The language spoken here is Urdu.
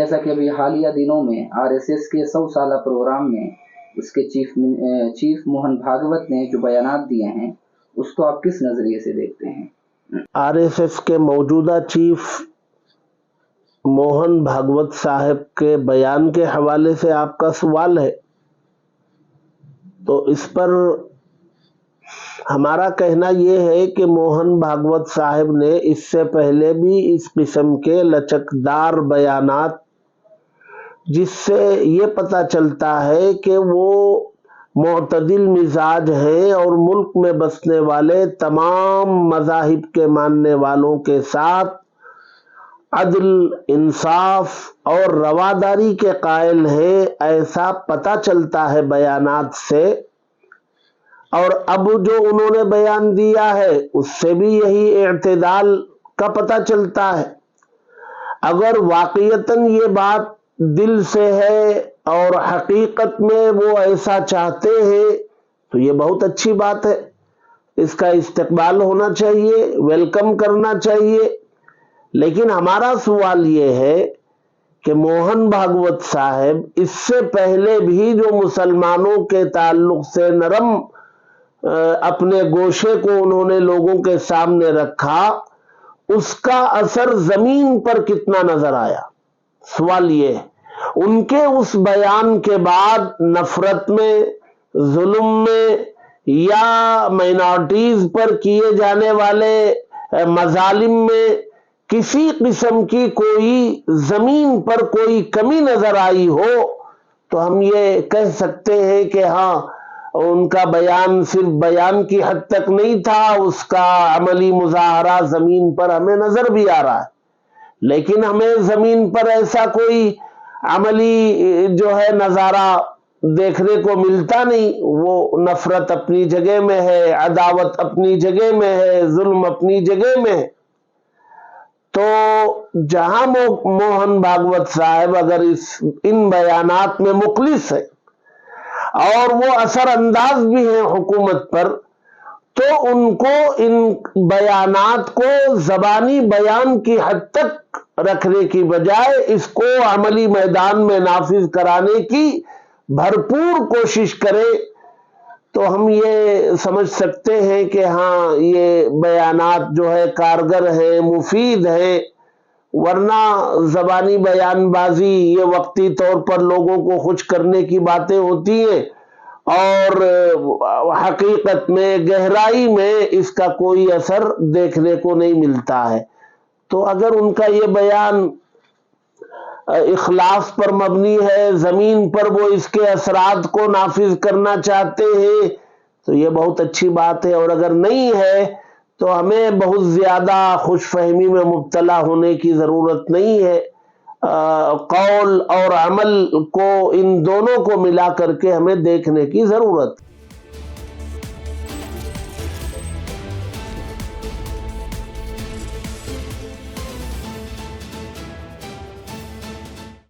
جیسا کہ ابھی حالیہ دنوں میں RSS کے 100 سالہ پروگرام میں اس کے چیف موہن بھاگوت نے جو بیانات دیے ہیں اس کو آپ کس نظریے سے دیکھتے ہیں؟ RSS کے موجودہ چیف موہن بھاگوت صاحب کے بیان کے حوالے سے آپ کا سوال ہے، تو اس پر ہمارا کہنا یہ ہے کہ موہن بھاگوت صاحب نے اس سے پہلے بھی اس قسم کے لچکدار بیانات، جس سے یہ پتہ چلتا ہے کہ وہ معتدل مزاج ہیں اور ملک میں بسنے والے تمام مذاہب کے ماننے والوں کے ساتھ عدل، انصاف اور رواداری کے قائل ہیں، ایسا پتہ چلتا ہے بیانات سے۔ اور اب جو انہوں نے بیان دیا ہے اس سے بھی یہی اعتدال کا پتہ چلتا ہے۔ اگر واقعتاً یہ بات دل سے ہے اور حقیقت میں وہ ایسا چاہتے ہیں تو یہ بہت اچھی بات ہے، اس کا استقبال ہونا چاہیے، ویلکم کرنا چاہیے۔ لیکن ہمارا سوال یہ ہے کہ موہن بھاگوت صاحب اس سے پہلے بھی جو مسلمانوں کے تعلق سے نرم اپنے گوشے کو انہوں نے لوگوں کے سامنے رکھا، اس کا اثر زمین پر کتنا نظر آیا؟ سوال یہ ہے۔ ان کے اس بیان کے بعد نفرت میں، ظلم میں یا مائنارٹیز پر کیے جانے والے مظالم میں کسی قسم کی کوئی زمین پر کوئی کمی نظر آئی ہو تو ہم یہ کہہ سکتے ہیں کہ ہاں، ان کا بیان صرف بیان کی حد تک نہیں تھا، اس کا عملی مظاہرہ زمین پر ہمیں نظر بھی آ رہا ہے۔ لیکن ہمیں زمین پر ایسا کوئی عملی جو ہے نظارہ دیکھنے کو ملتا نہیں۔ وہ نفرت اپنی جگہ میں ہے، عداوت اپنی جگہ میں ہے، ظلم اپنی جگہ میں ہے۔ تو جہاں موہن بھاگوت صاحب اگر ان بیانات میں مخلص ہے اور وہ اثر انداز بھی ہیں حکومت پر، تو ان کو ان بیانات کو زبانی بیان کی حد تک رکھنے کی بجائے اس کو عملی میدان میں نافذ کرانے کی بھرپور کوشش کرے تو ہم یہ سمجھ سکتے ہیں کہ ہاں، یہ بیانات جو ہے کارگر ہیں، مفید ہیں۔ ورنہ زبانی بیان بازی یہ وقتی طور پر لوگوں کو خوش کرنے کی باتیں ہوتی ہیں اور حقیقت میں، گہرائی میں اس کا کوئی اثر دیکھنے کو نہیں ملتا ہے۔ تو اگر ان کا یہ بیان اخلاص پر مبنی ہے، زمین پر وہ اس کے اثرات کو نافذ کرنا چاہتے ہیں تو یہ بہت اچھی بات ہے، اور اگر نہیں ہے تو ہمیں بہت زیادہ خوش فہمی میں مبتلا ہونے کی ضرورت نہیں ہے۔ قول اور عمل کو، ان دونوں کو ملا کر کے ہمیں دیکھنے کی ضرورت ہے۔